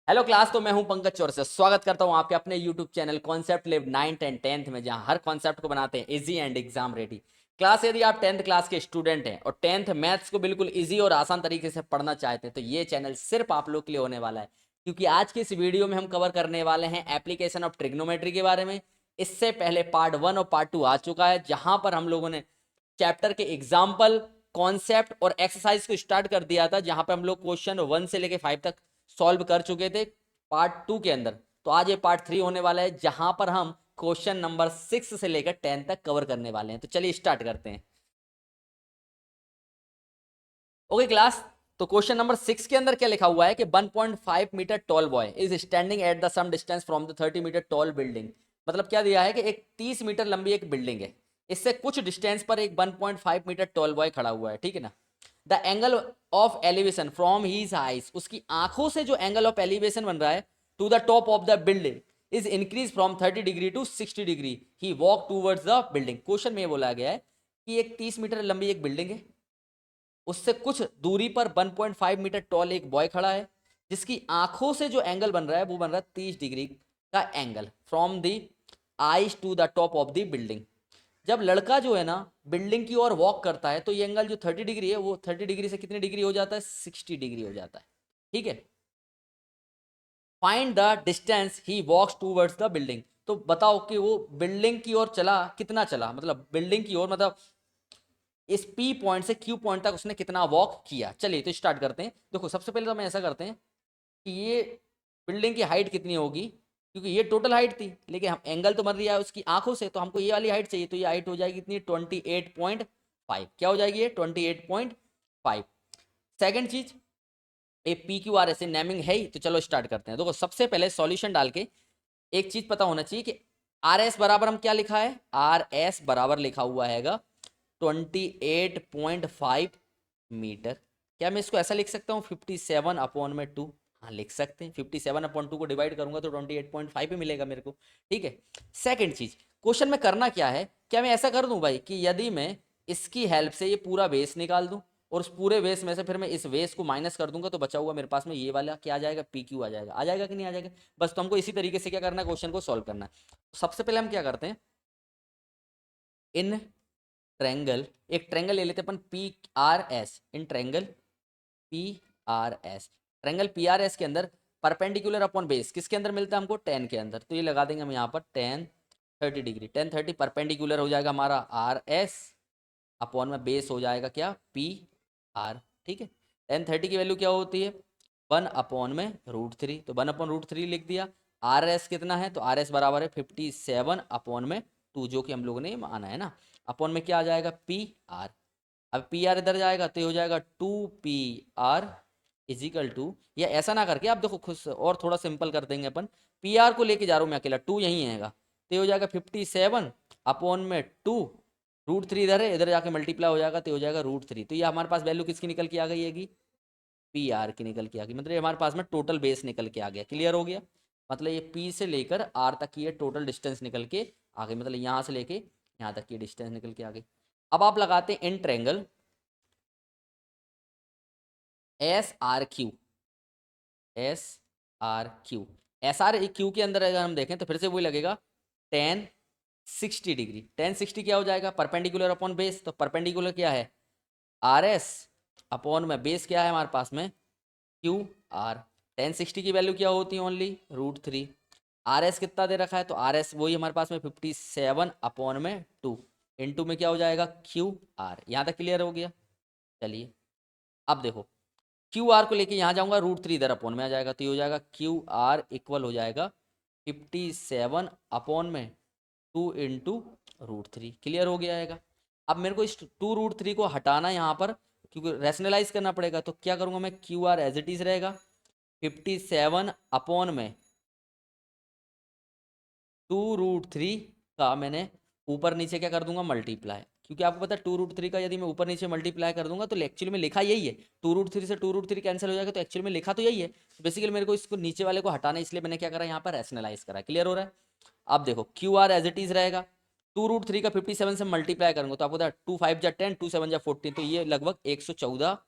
Hello class. तो मैं हूं पंकज चौरसिया। स्वागत करता हूं आपके अपने YouTube channel concept live 9th and 10th में, जहां हर कॉन्सेप्ट को बनाते हैं easy and exam ready. Class, यदि आप 10th क्लास के स्टूडेंट हैं और 10th मैथ्स को बिल्कुल इजी और आसान तरीके से पढ़ना चाहते हैं तो ये चैनल सिर्फ आप लोग के लिए होने वाला है, क्योंकि आज की इस वीडियो में हम कवर करने वाले हैं एप्लीकेशन ऑफ ट्रिग्नोमेट्री के बारे में। इससे पहले पार्ट 1 और पार्ट 2 आ चुका है, जहां पर हम लोगों ने चैप्टर के एग्जाम्पल, कॉन्सेप्ट और एक्सरसाइज को स्टार्ट कर दिया था, जहां पे हम लोग क्वेश्चन 1 से लेके 5 तक सॉल्व कर चुके थे पार्ट 2 के अंदर। तो आज ये पार्ट 3 होने वाला है, जहां पर हम क्वेश्चन नंबर 6 से लेकर 10 तक कवर करने वाले हैं। तो चलिए स्टार्ट करते हैं। ओके क्लास, तो क्वेश्चन नंबर 6 के अंदर क्या लिखा हुआ है कि 1.5 metre tall boy is standing at the some distance from the 30 metre tall building. मतलब क्या दिया है कि एक 30 मीटर लंबी एक बिल्डिंग है, इससे कुछ डिस्टेंस पर एक 1.5 मीटर टॉल बॉय खड़ा हुआ है, ठीक है ना। The angle of elevation from his eyes, उसकी आंखों से जो एंगल ऑफ एलिवेशन बन रहा है to the top of the building is increase from 30 degree to 60 degree. He walk towards the building. Question में ये बोला गया है कि एक 30 मीटर लंबी एक बिल्डिंग है, उससे कुछ दूरी पर 1.5 मीटर टॉल एक बॉय खड़ा है, जिसकी आंखों से जो एंगल बन रहा है वो बन रहा है 30 डिग्री का angle from the eyes to the top of the building. जब लड़का जो है ना बिल्डिंग की ओर वॉक करता है तो ये एंगल जो 30 डिग्री है वो 30 डिग्री से कितनी डिग्री हो जाता है, 60 डिग्री हो जाता है, ठीक है। Find the distance he walks towards the building. तो बताओ कि वो बिल्डिंग की ओर चला, कितना चला, मतलब बिल्डिंग की ओर, मतलब इस पी पॉइंट से क्यू पॉइंट तक उसने कितना वॉक किया। चलिए तो स्टार्ट करते हैं। देखो सबसे पहले तो हम ऐसा करते हैं कि ये बिल्डिंग की हाइट कितनी होगी, क्योंकि ये टोटल हाइट थी, लेकिन हम एंगल तो बन रही है उसकी आंखों से, तो हमको ये वाली हाइट चाहिए। तो ये हाइट हो जाएगी इतनी 28.5। क्या हो जाएगी ये 28.5। सेकेंड चीज, ए पी क्यू आर ऐसे नेमिंग है ही, तो चलो स्टार्ट करते हैं। देखो सबसे पहले सॉल्यूशन डाल के एक चीज पता होना चाहिए कि आर एस बराबर हम क्या लिखा है, आर एस बराबर लिखा हुआ है 28.5 मीटर। क्या मैं इसको ऐसा लिख सकता हूँ 57/2? हाँ लिख सकते हैं। 57/2 को डिवाइड करूंगा तो 28.5 ही मिलेगा मेरे को, ठीक है। सेकंड चीज, क्वेश्चन में करना क्या है, क्या मैं ऐसा कर दूं भाई कि यदि मैं इसकी हेल्प से ये पूरा बेस निकाल दूं और उस पूरे बेस में से फिर मैं इस बेस को माइनस कर दूंगा, तो बचा हुआ मेरे पास में ये वाला क्या आ जाएगा, पी क्यू आ जाएगा कि नहीं आ जाएगा। बस तो हमको इसी तरीके से क्या करना है, क्वेश्चन को सॉल्व करना है। तो सबसे पहले हम क्या करते हैं, इन ट्रैंगल, एक ट्रैंगल ले लेते हैं अपन P R S, in triangle P R S. Triangle P R S के अंदर परपेंडिकुलर अपॉन बेस किसके अंदर मिलता है हमको, 10 के अंदर। तो ये लगा देंगे हम यहाँ पर 10 30 डिग्री, 10 30 परपेंडिकुलर हो जाएगा हमारा आर एस, अपॉन में बेस हो जाएगा क्या, पी आर, ठीक है। 10 30 की वैल्यू क्या होती है, 1/√3। तो 1/√3 लिख दिया। आर एस कितना है, तो आर एस बराबर है 57/2, जो कि हम लोगों ने माना है ना। अपॉन में क्या आ जाएगा, पी आर। अब पी आर इधर जाएगा तो ये हो जाएगा 2 पी आर इजिकल टू, या ऐसा ना करके आप देखो खुद और थोड़ा सिंपल कर देंगे अपन। पी आर को लेके जा रहा हूँ मैं अकेला, 2 यही है, तो ये हो जाएगा 57/2, √3 इधर है, इधर जाके मल्टीप्लाई हो जाएगा तो हो जाएगा √3। तो ये हमारे पास वैल्यू किसकी निकल के आ गई है, पी आर की निकल के आ गई। मतलब ये हमारे पास में टोटल बेस निकल के आ गया। क्लियर हो गया, मतलब ये पी से लेकर आर तक की ये टोटल डिस्टेंस निकल के आ गई, मतलब यहाँ से लेके यहाँ तक की डिस्टेंस निकल के आ गई। अब आप लगाते हैं in triangle S R Q, S R Q. S R Q के अंदर अगर हम देखें तो फिर से वही लगेगा 10 60 डिग्री। 10 60 क्या हो जाएगा, परपेंडिकुलर अपॉन बेस। तो परपेंडिकुलर क्या है, आर एस, अपॉन में बेस क्या है हमारे पास में, क्यू आर। 10 60 की वैल्यू क्या होती है, ओनली √3। आर एस कितना दे रखा है, तो आर एस वही हमारे पास में 57/2, इंटू में क्या हो जाएगा, क्यू आर। यहाँ तक क्लियर हो गया। चलिए अब देखो, क्यू आर को लेके यहाँ जाऊँगा, √3 इधर अपॉन में आ जाएगा, तो ये हो जाएगा क्यू आर इक्वल हो जाएगा 57/2 × √3। क्लियर हो गया है। अब मेरे को इस 2√3 को हटाना है यहाँ पर, क्योंकि रैशनलाइज करना पड़ेगा। तो क्या करूँगा मैं, Q R as it is रहेगा 57/2√3 का मैंने ऊपर नीचे क्या कर दूंगा, मल्टीप्लाई। क्योंकि आपको पता है 2√3 का यदि मैं ऊपर नीचे मल्टीप्लाई कर दूंगा तो एक्चुअली में लिखा यही है। 2√3 से 2√3 कैंसिल हो जाएगा, तो एक्चुअली में लिखा तो यही है। बेसिकली मेरे को इसको नीचे वाले को हटाना है, इसलिए मैंने क्या करा यहाँ पर रैशनलाइज करा। क्लियर हो रहा है। अब देखो Q R as it is रहेगा, 2√3 का 57 से मल्टीप्लाई करूंगा तो आपको 2 5 जा 10, 2 7 जा 14, तो ये लगभग 114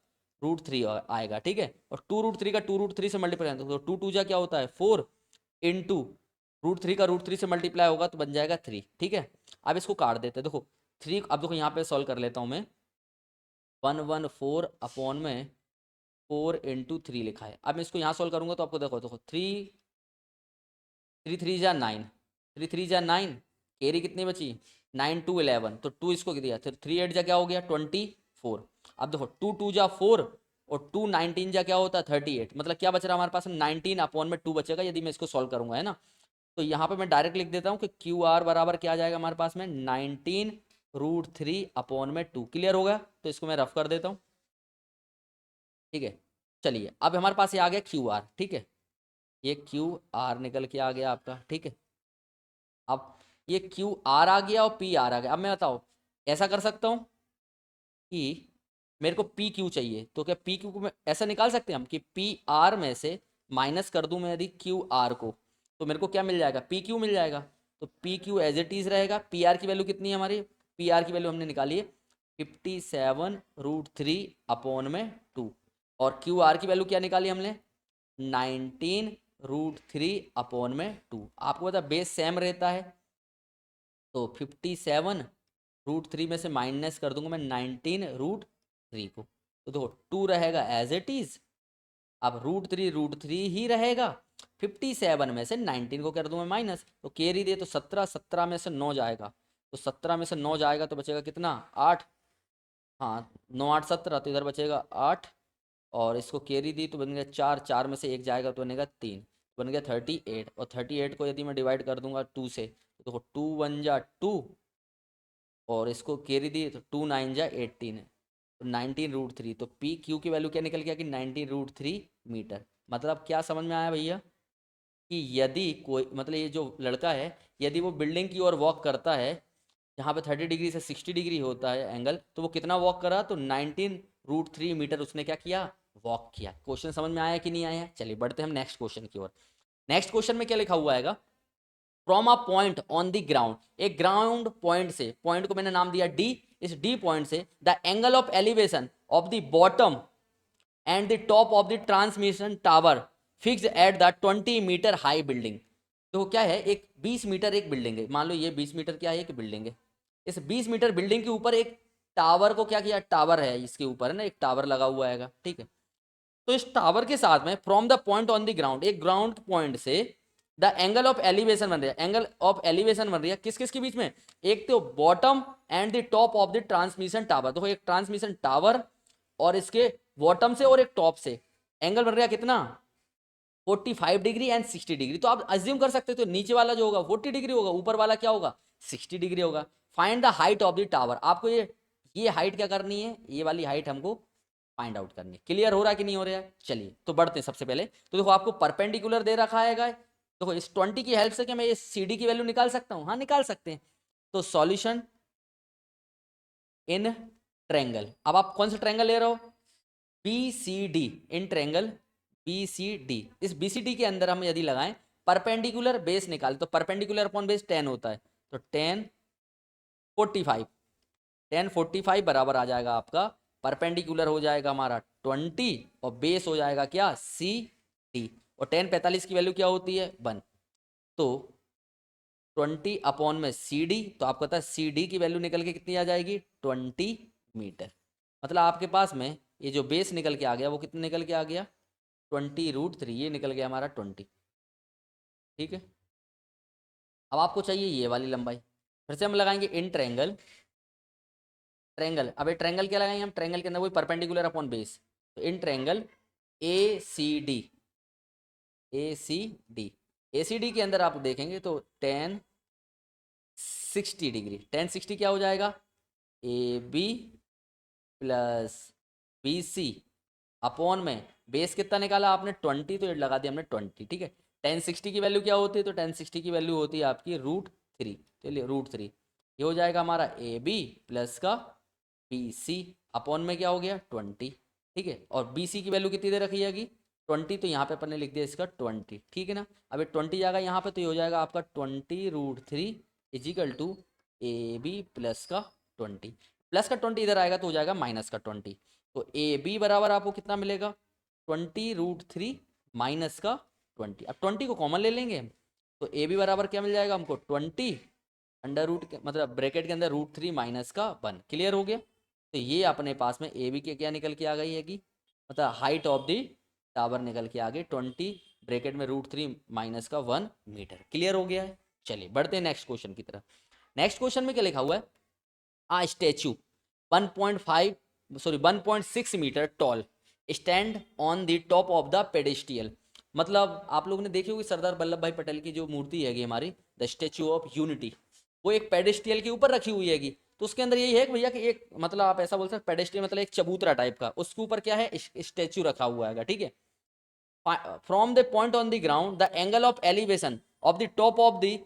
√3 आएगा, ठीक है। और 2√3 का 2√3 से मल्टीप्लाई, तो 2 जा क्या होता है 4 इंटू √3 का √3 से मल्टीप्लाई होगा तो बन जाएगा 3, ठीक है। अब इसको काट देते हैं, देखो 3, अब देखो यहाँ पे सॉल्व कर लेता हूँ मैं। 114 अपॉन में 4 इंटू 3 लिखा है। अब मैं इसको यहाँ सॉल्व करूंगा तो आपको देखो देखो 3 जा 9, 3 जा 9, कैरी कितनी बची 9 2 11, तो 2 इसको दिया, फिर 3 8 जा क्या हो गया 24। अब देखो 2 जा 4 और 2 19 जा क्या होता है 38, मतलब क्या बच रहा है हमारे पास 19 अपॉन में 2 बचेगा यदि मैं इसको सॉल्व करूंगा, है ना। तो यहाँ पे मैं डायरेक्ट लिख देता हूँ कि क्यू आर बराबर क्या आ जाएगा हमारे पास में 19√3 अपॉन में 2। क्लियर हो गया, तो इसको मैं रफ कर देता हूँ, ठीक है। चलिए अब हमारे पास ये आ गया क्यू आर, ठीक है, ये क्यू आर निकल के आ गया आपका, ठीक है। अब ये क्यू आर आ गया और पी आर आ गया। अब मैं बताओ ऐसा कर सकता हूँ कि मेरे को पी क्यू चाहिए, तो क्या पी क्यू को मैं ऐसा निकाल सकते हैं हम कि पी आर में से माइनस कर दूं मैं यदि क्यू आर को, तो मेरे को क्या मिल जाएगा पी क्यू मिल जाएगा। तो P Q as it is रहेगा। पी आर की वैल्यू कितनी है हमारी, पी आर की वैल्यू हमने निकाली है 57√3 अपॉन में 2, और क्यू आर की वैल्यू क्या निकाली हमने 19√3 अपॉन में 2। आपको पता बेस सेम रहता है, तो 57√3 में से माइनस कर दूंगा मैं 19√3 को, तो देखो 2 रहेगा एज इट इज। अब √3 ही रहेगा, 57 में से 19 को कर दूंगा माइनस, तो कैरी दे तो 17, 17 में से 9 जाएगा, तो 17 में से 9 जाएगा तो बचेगा कितना 8, हाँ 9 8 17, तो इधर बचेगा 8, और इसको कैरी दी तो बन गया 4, 4 में से 1 जाएगा तो बनेगा 3, बन गया 38। और 38 को यदि मैं डिवाइड कर दूंगा 2 से, तो देखो 2 1 जा 2, और इसको कैरी दी तो 2 9 जा 18, तो 19√3, तो पी क्यू की वैल्यू क्या निकल गया कि 19√3 मीटर। मतलब क्या समझ में आया भैया कि यदि कोई मतलब ये जो लड़का है यदि वो बिल्डिंग की ओर वॉक करता है जहाँ पे 30 डिग्री से 60 डिग्री होता है एंगल, तो वो कितना वॉक करा, तो 19√3 मीटर उसने क्या किया वॉक किया। क्वेश्चन समझ में आया कि नहीं आया। चलिए बढ़ते हैं हम नेक्स्ट क्वेश्चन की ओर। नेक्स्ट क्वेश्चन में क्या लिखा हुआ है, from a point on the ground, एक ग्राउंड पॉइंट से, पॉइंट को मैंने नाम दिया डी, इस डी पॉइंट से the angle of elevation of the bottom and the top of the transmission tower fix at the 20 metre high building. तो क्या है एक 20 मीटर एक बिल्डिंग है, मान लो ये 20 मीटर क्या है एक बिल्डिंग है, इस 20 मीटर बिल्डिंग के ऊपर एक टावर को क्या किया, टावर है इसके ऊपर है ना, एक टावर लगा हुआ है, ठीक है। तो इस टावर के साथ में from the point on the ground, एक ग्राउंड पॉइंट से द एंगल ऑफ एलिवेशन बन रही है, एंगल ऑफ एलिवेशन बन रही है किस किस के बीच में, एक तो bottom and the top of the transmission tower. देखो एक ट्रांसमिशन टावर और इसके बॉटम से और एक टॉप से एंगल बन रहा है कितना 45 डिग्री एंड 60 डिग्री। तो आप अज्यूम कर सकते हो तो नीचे वाला जो होगा 40 डिग्री होगा, ऊपर वाला क्या होगा 60 डिग्री होगा। Find the height of the tower, आपको ये हाइट क्या करनी है, ये वाली हाइट हमको फाइंड आउट करनी है। क्लियर हो रहा है कि नहीं हो रहा है। चलिए तो बढ़ते हैं सबसे पहले, तो देखो आपको परपेंडिकुलर दे रखा है गाय, देखो इस 20 की हेल्प से क्या मैं ये CD की वैल्यू निकाल सकता हूँ, हाँ निकाल सकते हैं। तो सॉल्यूशन इन ट्रायंगल, अब आप कौन सा ट्रायंगल ले रहे हो BCD, इन ट्रायंगल BCD, इस BCD के अंदर हम यदि लगाएं परपेंडिकुलर बेस निकाल, तो परपेंडिकुलर अपॉन बेस 10 होता है, तो 10 45 बराबर आ जाएगा आपका, परपेंडिकुलर हो जाएगा हमारा 20 और बेस हो जाएगा क्या CD, और 10 45 की वैल्यू क्या होती है 1, तो 20 अपॉन में CD, तो आपको पता है CD की वैल्यू निकल के कितनी आ जाएगी 20 मीटर। मतलब आपके पास में ये जो बेस निकल के आ गया वो कितना निकल के आ गया 20√3, ये निकल गया हमारा 20, ठीक है। अब आपको चाहिए ये वाली लंबाई, फिर से हम लगाएंगे इन ट्रायंगल, ट्रायंगल, अब ये ट्रायंगल क्या लगाएंगे हम, ट्रायंगल के अंदर वही परपेंडिकुलर अपॉन बेस, तो इन ट्रायंगल ACD, ACD के अंदर आप देखेंगे तो 10 60 डिग्री, 10 60 क्या हो जाएगा AB प्लस BC अपॉन में बेस कितना निकाला आपने 20, तो ये लगा दिया हमने 20, ठीक है। 10 60 की वैल्यू क्या होती है, तो 10 60 की वैल्यू होती है आपकी √3, चलिए √3 ये हो जाएगा हमारा AB प्लस का BC अपॉन में क्या हो गया 20, ठीक है। और BC की वैल्यू कितनी दे रखी जाएगी 20, तो यहाँ पे अपन ने लिख दिया इसका 20, ठीक है ना। अब ये 20 जाएगा यहाँ पे, तो ये हो जाएगा आपका 20√3 इजिकल टू AB प्लस का 20, प्लस का 20 इधर आएगा तो हो जाएगा माइनस का 20, तो ए बी बराबर आपको कितना मिलेगा 20√3 माइनस का 20। अब 20 को कॉमन ले लेंगे तो ए बी बराबर क्या मिल जाएगा हमको 20 अंडर रूट मतलब ब्रैकेट के अंदर √3 माइनस का 1। क्लियर हो गया। तो ये अपने पास में ए बी के क्या निकल के आ गई है कि मतलब हाइट ऑफ द टावर निकल के आ गई 20 ब्रैकेट में √3 माइनस का 1 मीटर। क्लियर हो गया है। चलिए बढ़ते हैं नेक्स्ट क्वेश्चन की तरफ। नेक्स्ट क्वेश्चन में क्या लिखा हुआ है, a statue 1.6 metre tall stand on the top of the pedestal. मतलब आप लोगों ने देखी होगी सरदार वल्लभ भाई पटेल की जो मूर्ति हैगी हमारी द स्टैचू ऑफ यूनिटी, वो एक पेडेस्टियल के ऊपर रखी हुई हैगी। तो उसके अंदर यही है कि भैया कि एक मतलब आप ऐसा बोल सकते हैं पेडेस्टियल मतलब एक चबूतरा टाइप का, उसके ऊपर क्या है स्टैचू रखा हुआ है। ठीक है। From the point on the ground, the angle of elevation of the top of the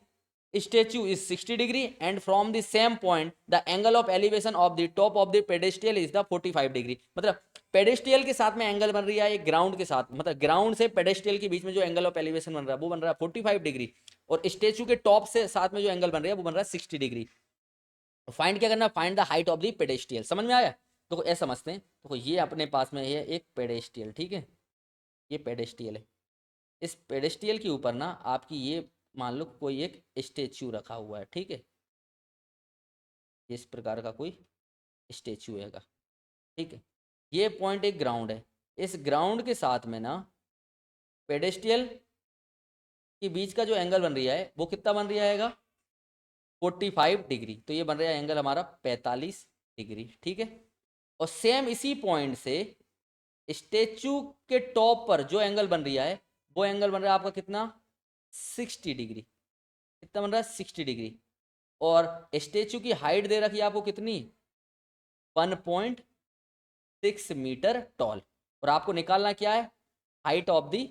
statue is 60 degree, and from the same point the angle of elevation of the top of the pedestal is the 45 degree। मतलब pedestal के साथ में angle बन रही है एक ground के साथ, मतलब ग्राउंड से पेडेस्टियल के बीच में जो एंगल ऑफ एलिवेशन बन रहा है वो बन रहा है 45 डिग्री, और स्टेचू के टॉप से साथ में जो एंगल बन रहा है वो बन रहा है 60 डिग्री। तो फाइंड क्या करना है, find the height of the pedestal. समझ में आया। तो ऐसा समझते हैं, तो ये अपने पास में है एक पेडेस्टियल। ठीक है, ये पेडेस्टियल है। इस पेडेस्टियल के ऊपर ना आपकी ये मान लो कोई एक स्टेचू रखा हुआ है। ठीक है, इस प्रकार का कोई स्टेचू हैगा। ठीक है, ये पॉइंट एक ग्राउंड है। इस ग्राउंड के साथ में ना पेडेस्टियल के बीच का जो एंगल बन रहा है वो कितना बन रहा है 45 डिग्री। तो ये बन रहा है एंगल हमारा 45 डिग्री। ठीक है, और सेम इसी पॉइंट से स्टेचू के टॉप पर जो एंगल बन रहा है वो एंगल बन रहा है आपका कितना 60 डिग्री। कितना बन रहा है 60 डिग्री। और स्टेचू की हाइट दे रखी है आपको कितनी 1.6 मीटर टॉल, और आपको निकालना क्या है height of the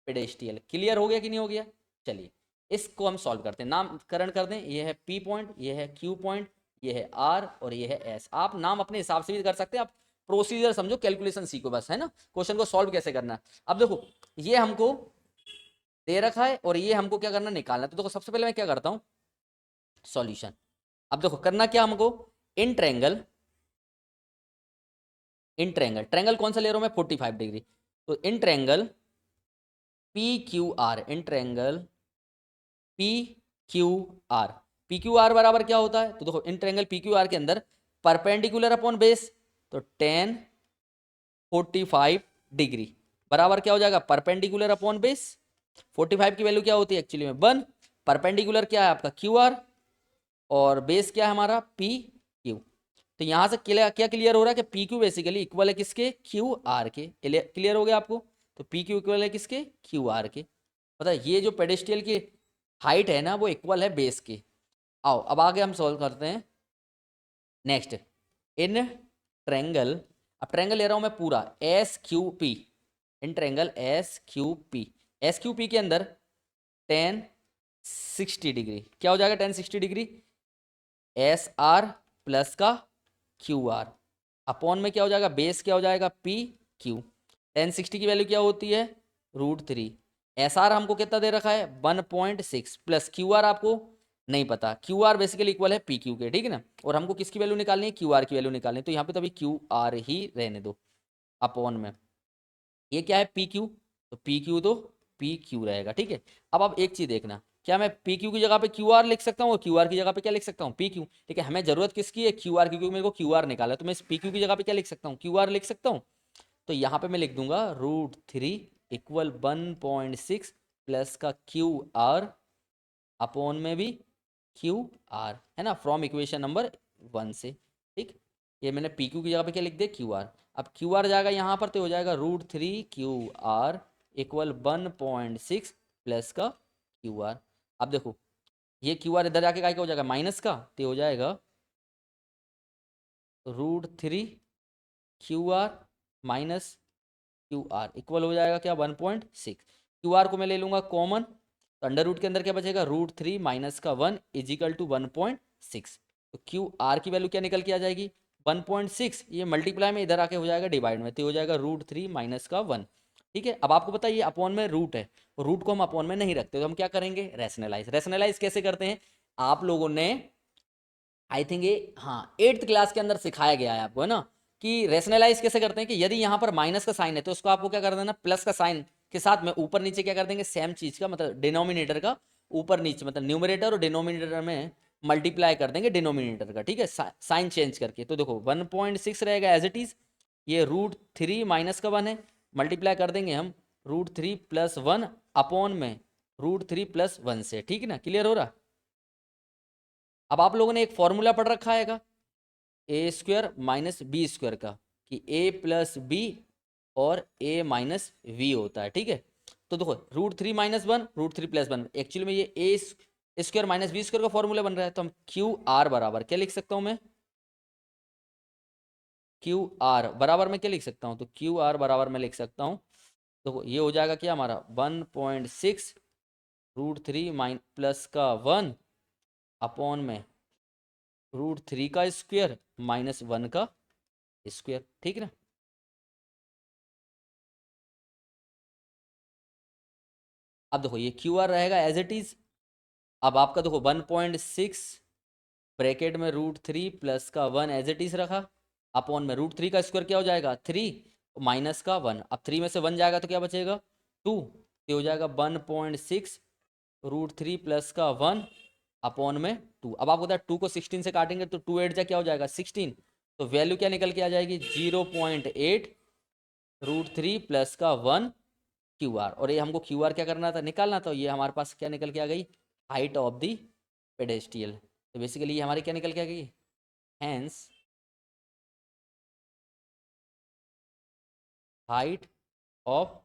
pedestal. Clear हो गया कि नहीं हो गया। चलिए इसको हम सॉल्व करते हैं, नामकरण कर दें। ये है पी पॉइंट, ये है क्यू पॉइंट, ये है आर और ये है एस। आप नाम अपने हिसाब से भी कर सकते हैं, आप प्रोसीजर समझो, कैलकुलेशन सीखो बस, है ना। क्वेश्चन को सॉल्व कैसे करना है। अब देखो ये हमको दे रखा है और ये हमको क्या करना निकालना है। तो देखो सबसे पहले मैं क्या करता हूं सॉल्यूशन। अब देखो करना क्या हमको, in triangle, in triangle, triangle कौन सा ले रहा हूं मैं 45 डिग्री। तो in triangle P Q R, in triangle P Q R, P Q R बराबर क्या होता है। तो देखो in triangle P Q R के अंदर परपेंडिकुलर अपॉन बेस, तो 10 45 डिग्री बराबर क्या हो जाएगा परपेंडिकुलर अपॉन बेस। 45 की वैल्यू क्या होती है एक्चुअली में 1, परपेंडिकुलर क्या है आपका क्यू आर, और बेस क्या है हमारा पी क्यू। तो यहां से क्या क्लियर हो रहा है कि पी क्यू बेसिकली इक्वल है किसके क्यू आर के। क्लियर हो गया आपको। तो पी क्यू इक्वल है किसके क्यू आर के। पता है ये जो पेडेस्टियल की हाइट है ना वो इक्वल है बेस के। आओ अब आगे हम सॉल्व करते हैं नेक्स्ट। इन ट्रायंगल, अब ट्रायंगल ले रहा हूं मैं पूरा S Q P, in triangle S Q P, S Q P के अंदर 10 60 डिग्री क्या हो जाएगा 10 60 डिग्री एस आर प्लस का क्यू आर अपॉन में क्या हो जाएगा बेस क्या हो जाएगा पी क्यू। 1060 की वैल्यू क्या होती है √3। एस आर हमको कितना दे रखा है 1.6 प्लस क्यू आर आपको नहीं पता, क्यू आर बेसिकली इक्वल है पी क्यू के। ठीक है ना, और हमको किसकी वैल्यू निकालनी है क्यू आर की वैल्यू निकालनी है। तो यहाँ पे तो अभी क्यू आर ही रहने दो अपॉन में, ये क्या है पी क्यू, तो पी क्यू तो पी क्यू रहेगा। ठीक है, अब आप एक चीज देखना, क्या मैं पी क्यू की जगह पे क्यू आर लिख सकता हूँ और क्यू आर की जगह पे क्या लिख सकता हूँ पी क्यू। ठीक है, हमें जरूरत किसकी है क्यू आर की, क्योंकि मेरे को क्यू आर निकाला है। तो मैं इस पी क्यू की जगह पे क्या लिख सकता हूँ क्यू आर लिख सकता हूँ। तो यहाँ पे मैं लिख दूंगा √3 इक्वल 1.6 प्लस का क्यू आर अपॉन में भी क्यू आर, है ना, फ्रॉम इक्वेशन नंबर 1 से। ठीक, ये मैंने पी क्यू की जगह पे क्या लिख दिया क्यू आर। अब क्यू आर जाएगा यहाँ पर तो हो जाएगा √3 क्यू आर इक्वल 1.6 प्लस का क्यू आर। अब देखो ये क्यू आर इधर जाके क्या हो जाएगा माइनस का, तो हो जाएगा √3 Q R minus Q R equal हो जाएगा क्या 1.6। क्यू आर को मैं ले लूंगा कॉमन, तो अंडर रूट के अंदर क्या बचेगा √3 माइनस का 1 इजिकल टू 1.6। तो क्यू आर की वैल्यू क्या निकल के आ जाएगी 1.6, ये मल्टीप्लाई में इधर आके हो जाएगा डिवाइड में, तो हो जाएगा √3 माइनस का 1। ठीक है, अब आपको पता है ये अपॉन में रूट है, और रूट को हम अपॉन में नहीं रखते, तो हम क्या करेंगे रैशनलाइज। रैशनलाइज कैसे करते हैं आप लोगों ने आई थिंक ये हाँ 8th क्लास के अंदर सिखाया गया है आपको, है ना। कि रेशनलाइज कैसे करते हैं कि यदि यहाँ पर माइनस का साइन है तो उसको आपको क्या कर देना, प्लस का साइन के साथ में ऊपर नीचे क्या कर देंगे, सेम चीज का मतलब डिनोमिनेटर का ऊपर नीचे मतलब न्यूमरेटर और डिनोमिनेटर में मल्टीप्लाई कर देंगे डिनोमिनेटर का, ठीक है, साइन चेंज करके। तो देखो 1.6 रहेगा एज इट इज, ये √3 माइनस का 1 है, मल्टीप्लाई कर देंगे हम √3 + 1 अपॉन में √3 + 1 से, ठीक है ना, क्लियर हो रहा। अब आप लोगों ने एक फॉर्मूला पढ़ रखा है a² - b² का, कि a + b और a - v होता है, ठीक है। तो देखो √3 - 1 √3 + 1, एक्चुअली में ये a² - b² का फॉर्मूला बन रहा है। तो हम QR बराबर क्या लिख सकता हूं मैं, QR बराबर में क्या लिख सकता हूं, तो QR बराबर में लिख सकता हूं, देखो ये हो जाएगा क्या हमारा 1.6 √3 प्लस का 1 अपॉन में √3 का स्क्वायर -1 का स्क्वायर, ठीक है ना। अब देखो ये QR रहेगा एज इट इज। अब आपका देखो 1.6 ब्रैकेट में √3 प्लस का 1 एज इट इज रखा, अपॉन में √3 का स्क्वायर क्या हो जाएगा 3 माइनस का 1, अब 3 में से 1 जाएगा तो क्या बचेगा 2, ये हो जाएगा 1.6 √3 प्लस का 1 अपॉन में 2। अब आपको पता है 2 को 16 से काटेंगे तो 2 8 जा क्या हो जाएगा 16, तो वैल्यू क्या निकल के आ जाएगी 0.8 √3 प्लस का 1 QR। और ये हमको QR क्या करना था, निकालना था, ये हमारे पास क्या निकल के आ गई, हाइट ऑफ द पेडेस्ट्रियल। तो बेसिकली ये हमारी क्या निकल के आ गई, हैंस हाइट ऑफ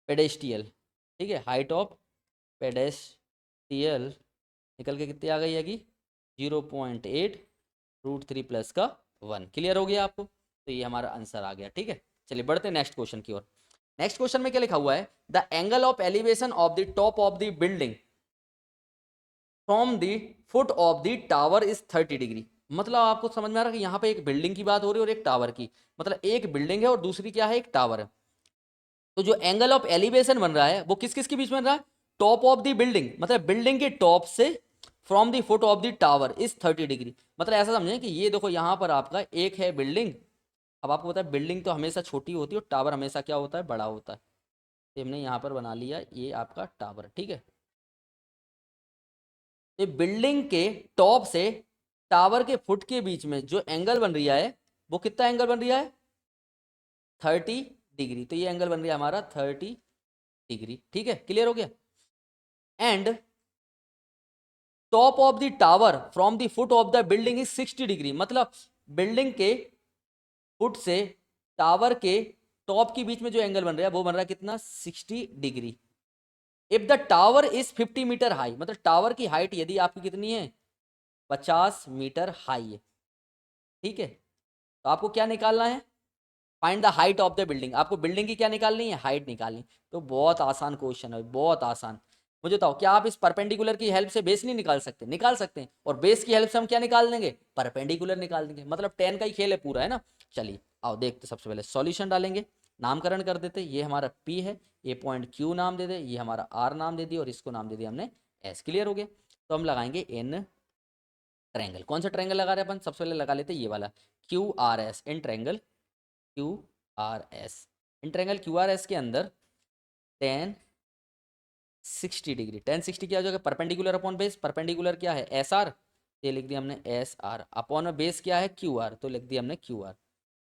पेडेस्ट्रियल, ठीक है, हाइट ऑफ पेडेस्ट्रियल निकल के कितनी आ गई है कि 0.8 √3 प्लस का 1। क्लियर हो गया आपको, तो ये हमारा आंसर आ गया, ठीक है। चलिए बढ़ते हैं नेक्स्ट क्वेश्चन की ओर। नेक्स्ट क्वेश्चन में क्या लिखा हुआ है, the angle of elevation of the top of the building from the foot of the tower is 30 degree. मतलब आपको समझ में आ रहा है कि यहाँ पे एक बिल्डिंग की बात हो रही है और एक टावर की, मतलब एक बिल्डिंग है और दूसरी क्या है, एक टावर है। तो जो एंगल ऑफ एलिवेशन बन रहा है वो किस किस के बीच में बन रहा है, टॉप ऑफ द बिल्डिंग, मतलब बिल्डिंग के टॉप से from the foot of the tower is 30 degree. मतलब ऐसा समझें कि ये देखो यहाँ पर आपका एक है बिल्डिंग। अब आपको पता है बिल्डिंग तो हमेशा छोटी होती है और टावर हमेशा क्या होता है, बड़ा होता है। तो हमने यहाँ पर बना लिया ये आपका टावर, ठीक है। ये बिल्डिंग के टॉप से टावर के फुट के बीच में जो एंगल बन रहा है वो कितना एंगल बन रहा है 30 डिग्री। तो ये एंगल बन रहा है हमारा 30 डिग्री, ठीक है, क्लियर हो गया। And top of the tower from the foot of the building is 60 degree. मतलब बिल्डिंग के फुट से टावर के टॉप के बीच में जो एंगल बन रहा है वो बन रहा है कितना 60 degree. If the tower is 50 metre high, मतलब टावर की हाइट यदि आपकी कितनी है 50 मीटर हाई है, ठीक है। तो आपको क्या निकालना है, find the height of the building. आपको बिल्डिंग की क्या निकालनी है, हाइट निकालनी। तो बहुत आसान क्वेश्चन है, बहुत आसान। मुझे बताओ क्या आप इस परपेंडिकुलर की हेल्प से बेस नहीं निकाल सकते, निकाल सकते हैं। और बेस की हेल्प से हम क्या निकाल देंगे, परपेंडिकुलर निकाल देंगे। मतलब 10 का ही खेल है पूरा, है ना। चलिए आओ देखते, सबसे पहले सॉल्यूशन डालेंगे, नामकरण कर देते। ये हमारा P है, ये पॉइंट Q नाम दे दे, ये हमारा R नाम दे दिया और इसको नाम दे दिया हमने S। क्लियर हो गया। तो हम लगाएंगे इन ट्रायंगल। कौन सा ट्रायंगल लगा रहे हैं अपन, सबसे पहले लगा लेते हैं ये वाला QRS, in triangle QRS। In triangle QRS के अंदर tan 60 डिग्री, tan 60 क्या हो जाएगा, परपेंडिकुलर अपॉन बेस। परपेंडिकुलर क्या है SR, ये लिख दिया हमने SR, अपॉन में बेस क्या है QR, तो लिख दिया हमने QR,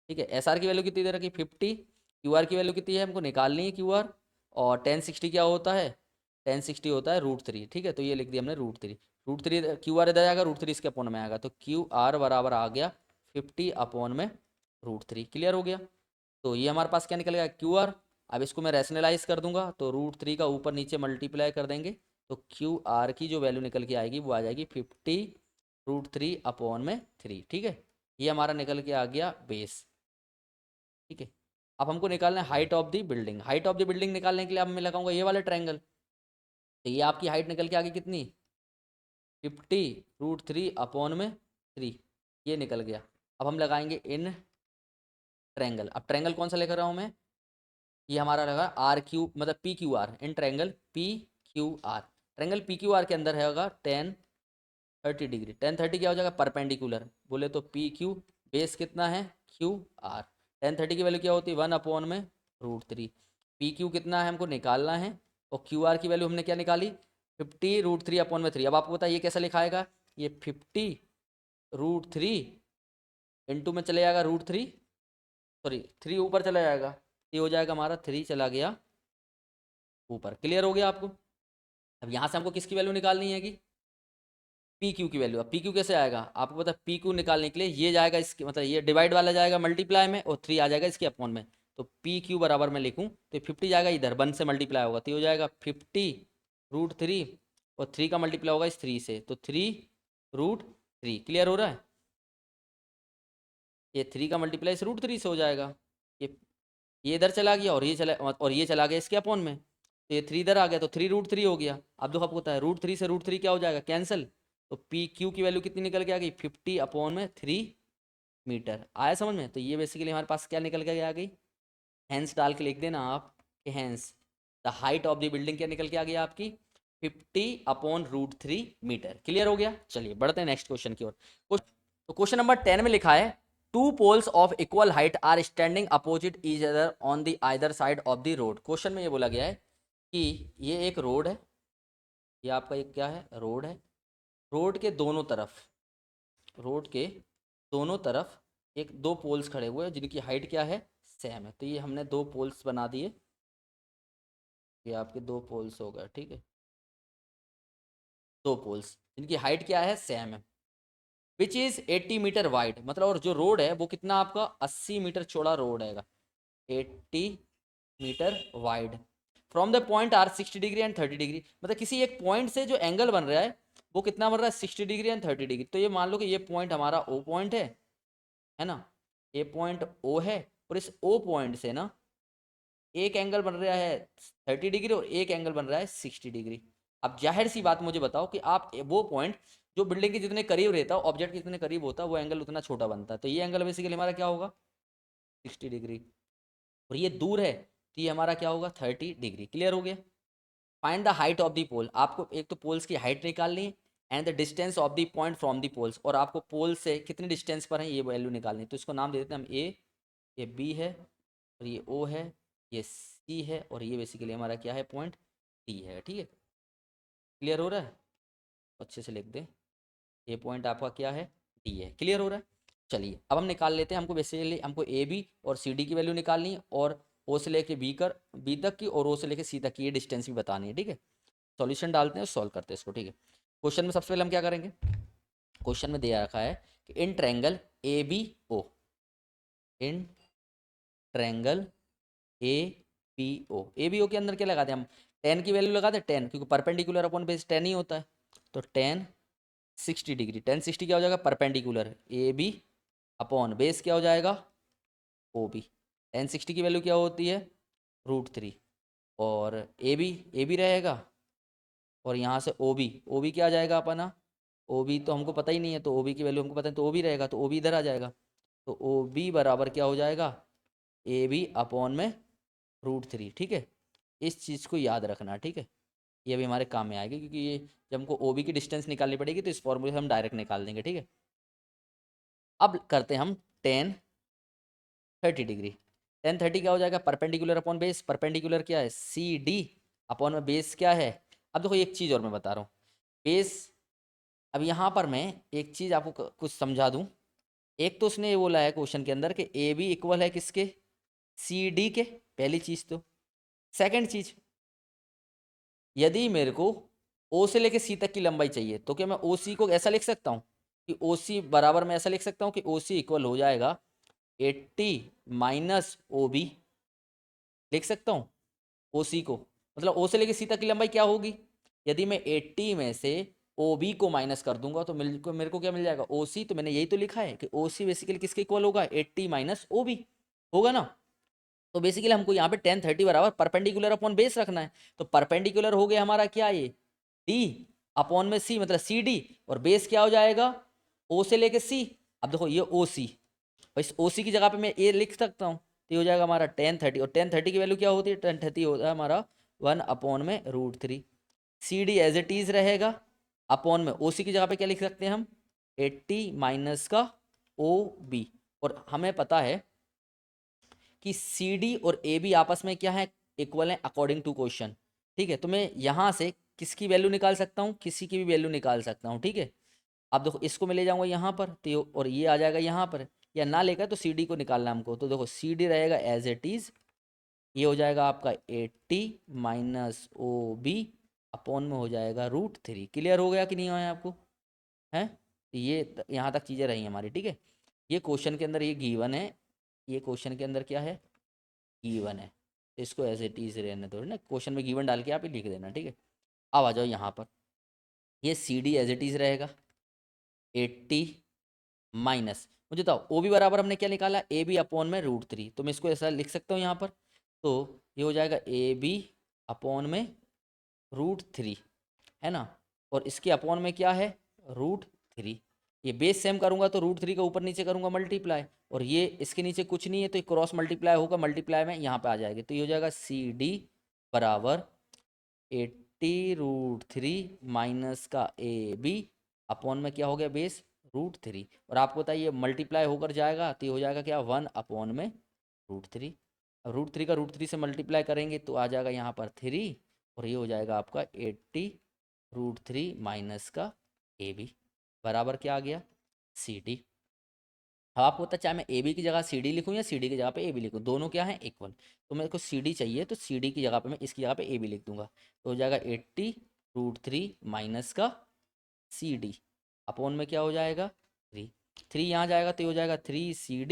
ठीक है। SR की वैल्यू कितनी दे रखी 50, QR की वैल्यू कितनी है हमको निकालनी है QR। और tan 60 क्या होता है, tan 60 होता है √3, ठीक है। तो ये लिख दिया हमने √3, √3 QR इधर आएगा, √3 इसके अपॉन में आएगा, तो QR बराबर आ गया 50 अपॉन में √3। क्लियर हो गया। तो ये हमारे पास क्या निकल गया QR। अब इसको मैं रैशनलाइज कर दूंगा तो √3 का ऊपर नीचे मल्टीप्लाई कर देंगे तो QR की जो वैल्यू निकल के आएगी वो आ जाएगी 50 √3 अपॉन में 3, ठीक है। ये हमारा निकल के आ गया बेस, ठीक है। अब हमको निकालना है height of the building. Height of the building निकालने के लिए अब मैं लगाऊंगा ये वाला ट्रायंगल। तो ये आपकी हाइट निकल के आ गई कितनी 50 √3 अपॉन में 3, ये निकल गया। अब हम लगाएंगे इन ट्रायंगल। अब ट्रायंगल कौन सा लेकर रहा हूँ मैं, ये हमारा लगा RQ मतलब PQR, in triangle PQR। Triangle PQR के अंदर है होगा tan 30 डिग्री। tan 30 क्या हो जाएगा परपेंडिकुलर, बोले तो PQ, बेस कितना है क्यू आर। टेन थर्टी की वैल्यू क्या होती है 1/√3। पी क्यू कितना है हमको निकालना है, और क्यू आर की वैल्यू हमने क्या निकाली 50√3/3। अब आपको पता है ये कैसा लिखाएगा, ये 50√3 इंटू में चले जाएगा √3, सॉरी 3 ऊपर चला जाएगा, ये हो जाएगा हमारा 3 चला गया ऊपर। क्लियर हो गया आपको। अब यहाँ से हमको किसकी वैल्यू निकालनी है कि पी क्यू की वैल्यू। अब पी क्यू कैसे आएगा आपको पता है, पी क्यू निकालने के लिए ये जाएगा इसके मतलब ये डिवाइड वाला जाएगा मल्टीप्लाई में, और 3 आ जाएगा इसके अपॉन में। तो पी क्यू बराबर मैं लिखूँ तो 50 जाएगा इधर, 1 से मल्टीप्लाई होगा तो ये हो जाएगा 50√3, और 3 का मल्टीप्लाई होगा इस 3 से, तो 3√3। क्लियर हो रहा है, ये 3 का मल्टीप्लाई इस √3 से हो जाएगा। ये इधर चला गया और ये चला गया इसके अपॉन में, तो ये 3 इधर आ गया तो 3√3 हो गया। अब देखो आपको पता है √3 से √3 क्या हो जाएगा कैंसिल, तो पी क्यू की वैल्यू कितनी निकल के आ गई 50/3 मीटर। आया समझ में। तो ये बेसिकली हमारे पास क्या निकल के आ गई, हैंस डाल के लिख देना आप कि hence the height of the building क्या निकल के आ गई आपकी 50/√3 मीटर। क्लियर हो गया। चलिए बढ़ते हैं नेक्स्ट क्वेश्चन की ओर। तो क्वेश्चन नंबर 10 में लिखा है two poles of equal height are standing opposite each other on the either side of the road. Question में ये बोला गया है कि ये एक रोड है, ये आपका एक क्या है रोड है, रोड के दोनों तरफ, रोड के दोनों तरफ एक दो पोल्स खड़े हुए हैं जिनकी हाइट क्या है सेम है। तो ये हमने दो पोल्स बना दिए, ये आपके दो पोल्स हो गए, ठीक है, दो पोल्स जिनकी हाइट क्या है सेम है, विच इज 80 मीटर वाइड। मतलब और जो रोड है वो कितना आपका 80 मीटर चौड़ा रोड है, 80 metre wide. From the point R 60 degree and 30 degree. मतलब किसी एक पॉइंट से जो एंगल बन रहा है वो कितना बन रहा है 60 डिग्री एंड 30 डिग्री। तो ये मान लो कि ये पॉइंट हमारा ओ पॉइंट है ना, ये पॉइंट ओ है, और इस ओ पॉइंट से ना एक एंगल बन रहा है 30 डिग्री और एक एंगल बन रहा है 60 डिग्री। अब जाहिर सी बात मुझे बताओ कि आप वो पॉइंट जो बिल्डिंग के जितने करीब रहता है, ऑब्जेक्ट के जितने करीब होता है, वो एंगल उतना छोटा बनता है। तो ये एंगल बेसिकली हमारा क्या होगा 60 डिग्री, और ये दूर है तो ये हमारा क्या होगा 30 डिग्री। क्लियर हो गया। Find the height of the pole. आपको एक तो पोल्स की हाइट निकालनी है and the distance of the point from the poles, और आपको पोल से कितने डिस्टेंस पर है ये वैल्यू निकालनी है। तो इसको नाम दे देते हैं हम ए, ये बी है, और ये ओ है, ये सी है, और ये बेसिकली हमारा क्या है पॉइंट डी है। ठीक है, क्लियर हो रहा है, अच्छे से लिख दें, ये पॉइंट आपका क्या है डी है। क्लियर हो रहा है। चलिए अब हम निकाल लेते हैं, हमको बेसिकली हमको ए बी और सी डी की वैल्यू निकालनी है, और ओ से लेके बी तक की, और ओ से लेके सी तक की ये डिस्टेंस भी बतानी है। ठीक है, सॉल्यूशन डालते हैं, सॉल्व करते हैं इसको। ठीक है, क्वेश्चन में सबसे पहले हम क्या करेंगे, क्वेश्चन में दिया रखा है कि in triangle A B O, in triangle A B O, A B O के अंदर क्या लगाते हैं हम 10 की वैल्यू लगाते हैं 10, क्योंकि परपेंडिकुलर अपॉन बेस 10 ही होता है। तो 10 60 डिग्री, 10 60 क्या हो जाएगा perpendicular A B upon base क्या हो जाएगा ओ बी। 10 60 की वैल्यू क्या होती है √3, और ए बी रहेगा, और यहाँ से ओ बी क्या आ जाएगा अपना, ओ बी तो हमको पता ही नहीं है, तो ओ बी की वैल्यू हमको पता है, तो ओ बी रहेगा, तो ओ बी इधर आ जाएगा, तो ओ बी बराबर क्या हो जाएगा ए बी अपॉन में √3। ठीक है, इस चीज़ को याद रखना। ठीक है, ये भी हमारे काम में आएगी, क्योंकि ये जब हमको ओ बी की डिस्टेंस निकालनी पड़ेगी तो इस फॉर्मूले से हम डायरेक्ट निकाल देंगे। ठीक है, अब करते हैं हम 10 30 डिग्री। 10 30 क्या हो जाएगा परपेंडिकुलर अपॉन बेस, परपेंडिकुलर क्या है सी डी अपॉन में बेस क्या है। अब देखो एक चीज़ और मैं बता रहा हूँ बेस, अब यहाँ पर मैं एक चीज़ आपको कुछ समझा दूँ। एक तो उसने ये बोला है क्वेश्चन के अंदर कि ए बी इक्वल है किसके सी डी के, पहली चीज़। तो सेकंड चीज़, यदि मेरे को ओ से लेके सी तक की लंबाई चाहिए तो क्या मैं ओ सी को ऐसा लिख सकता हूँ कि ओ सी बराबर मैं ऐसा लिख सकता हूँ कि ओ सी इक्वल हो जाएगा 80 माइनस ओ बी, लिख सकता हूँ ओ सी को। मतलब ओ से लेके सी तक की लंबाई क्या होगी, यदि मैं 80 में से ओ बी को माइनस कर दूंगा तो मेरे को क्या मिल जाएगा ओ सी। तो मैंने यही तो लिखा है कि ओ सी बेसिकली किसके इक्वल होगा 80 माइनस ओ बी होगा ना। तो बेसिकली हमको यहाँ पे 10 30 बराबर परपेंडिकुलर अपॉन बेस रखना है। तो परपेंडिकुलर हो गया हमारा क्या ये डी अपॉन में सी, मतलब सी डी, और बेस क्या हो जाएगा ओ से लेके सी। अब देखो ये ओ सी, और इस ओ सी की जगह पे मैं ए लिख सकता हूँ, तो ये हो जाएगा हमारा 10 30, और 10 30 की वैल्यू क्या होती है 10 30 होता है हमारा 1 अपॉन में √3। C D as it is रहेगा, अपॉन में ओ सी की जगह पे क्या लिख सकते हैं हम 80 माइनस का ओ बी, और हमें पता है कि सी डी और ए बी आपस में क्या है, इक्वल है अकॉर्डिंग टू क्वेश्चन। ठीक है, तो मैं यहाँ से किसकी वैल्यू निकाल सकता हूँ, किसी की भी वैल्यू निकाल सकता हूँ। ठीक है, अब देखो इसको मैं ले जाऊंगा यहाँ पर तो और ये आ जाएगा यहाँ पर, या ना लेकर तो सी डी को निकालना हमको। तो देखो सी डी रहेगा एज इट इज, ये हो जाएगा आपका 80 माइनस ओ बी अपॉन में हो जाएगा √3। क्लियर हो गया कि नहीं आया आपको? है ये यहाँ तक चीज़ें रही हमारी। ठीक है, ये क्वेश्चन के अंदर ये गिवन है, ये क्वेश्चन के अंदर क्या है, गिवन है। इसको एज इट इज रहने दो ना, क्वेश्चन में गिवन डाल के आप ही लिख देना। ठीक है, अब आ जाओ यहाँ पर, ये C D as it is रहेगा 80 माइनस, मुझे बताओ ओ बी बराबर हमने क्या निकाला, ए बी अपॉन में √3। तो मैं इसको ऐसा लिख सकता हूँ यहाँ पर, तो ये हो जाएगा ए बी अपॉन में √3, है ना, और इसके अपॉन में क्या है, √3। ये बेस सेम करूंगा तो √3 का ऊपर नीचे करूंगा मल्टीप्लाई, और ये इसके नीचे कुछ नहीं है तो ये क्रॉस मल्टीप्लाई होगा, मल्टीप्लाई में यहाँ पे आ जाएगी। तो ये हो जाएगा सी डी बराबर 80 √3 माइनस का ए बी अपॉन में क्या हो गया, बेस √3। और आपको बताइए मल्टीप्लाई होकर जाएगा तो ये हो जाएगा क्या, 1 अपॉन में √3। अब √3 का √3 से मल्टीप्लाई करेंगे तो आ जाएगा यहाँ पर 3, और ये हो जाएगा आपका 80 √3 माइनस का ए बी बराबर क्या आ गया, सी डी। अब आपको पता है चाहे मैं ए बी की जगह सी डी लिखूँ या सी डी की जगह पे ए बी लिखूँ, दोनों क्या है, इक्वल। तो मेरे को सी डी चाहिए तो सी डी की जगह पे मैं इसकी जगह पे ए बी लिख दूंगा। तो हो जाएगा 80 √3 माइनस का सी डी अपॉन में क्या हो जाएगा 3। 3 यहाँ जाएगा तो ये हो जाएगा 3 सी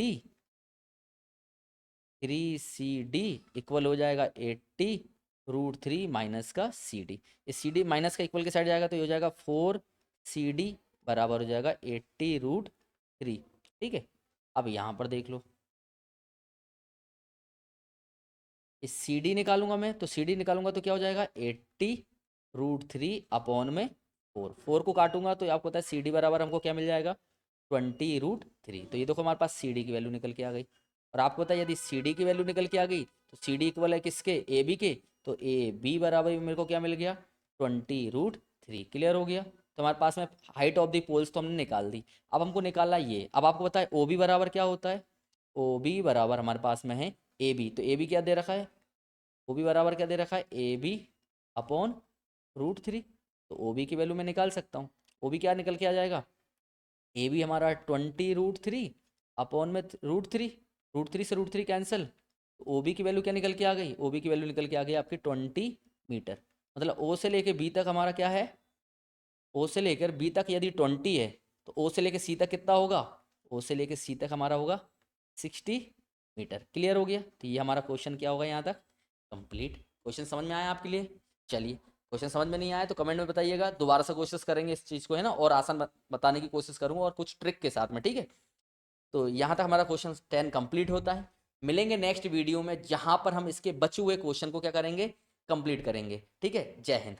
डी इक्वल हो जाएगा 80 √3 माइनस का सी डी। इस सी डी माइनस का इक्वल के साइड जाएगा तो ये हो जाएगा 4 सी डी बराबर हो जाएगा 80 √3। ठीक है, अब यहाँ पर देख लो, इस सी डी निकालूंगा मैं, तो सी डी निकालूंगा तो क्या हो जाएगा 80 √3 अपॉन में 4 को काटूंगा तो आपको पता है सी डी बराबर हमको क्या मिल जाएगा, 20 √3। तो ये देखो हमारे पास सी डी की वैल्यू निकल के आ गई। और आपको पता है यदि सी डी की वैल्यू निकल के आ गई तो सी डी इक्वल है किसके, ए बी के। तो ए बी बराबर मेरे को क्या मिल गया, 20 √3। क्लियर हो गया। तो हमारे पास में हाइट ऑफ द पोल्स तो हमने निकाल दी। अब हमको निकालना ये, अब आपको पता है ओ बी बराबर क्या होता है, ओ बी बराबर हमारे पास में है ए बी। तो ए बी क्या दे रखा है, ओ बी बराबर क्या दे रखा है, ए बी अपॉन √3। तो ओ बी की वैल्यू मैं निकाल सकता हूँ। ओ बी क्या निकल के आ जाएगा, ए बी हमारा 20 √3 अपॉन में √3, √3 से √3 कैंसिल। ओ बी की वैल्यू क्या निकल के आ गई, ओ बी की वैल्यू निकल के आ गई आपकी 20 मीटर। मतलब ओ से लेके बी तक हमारा क्या है, ओ से लेकर बी तक यदि 20 है तो ओ से लेकर सी तक कितना होगा, ओ से लेकर सी तक हमारा होगा 60 मीटर। क्लियर हो गया। तो ये हमारा क्वेश्चन क्या होगा यहाँ तक, कंप्लीट। क्वेश्चन समझ में आया आपके लिए? चलिए, क्वेश्चन समझ में नहीं आया तो कमेंट में बताइएगा, दोबारा से कोशिश करेंगे इस चीज़ को, है ना, और आसान बताने की कोशिश करूँगा और कुछ ट्रिक के साथ में। ठीक है, तो यहाँ तक हमारा क्वेश्चन 10 कंप्लीट होता है। मिलेंगे नेक्स्ट वीडियो में जहाँ पर हम इसके बचे हुए क्वेश्चन को क्या करेंगे, कंप्लीट करेंगे। ठीक है, जय हिंद।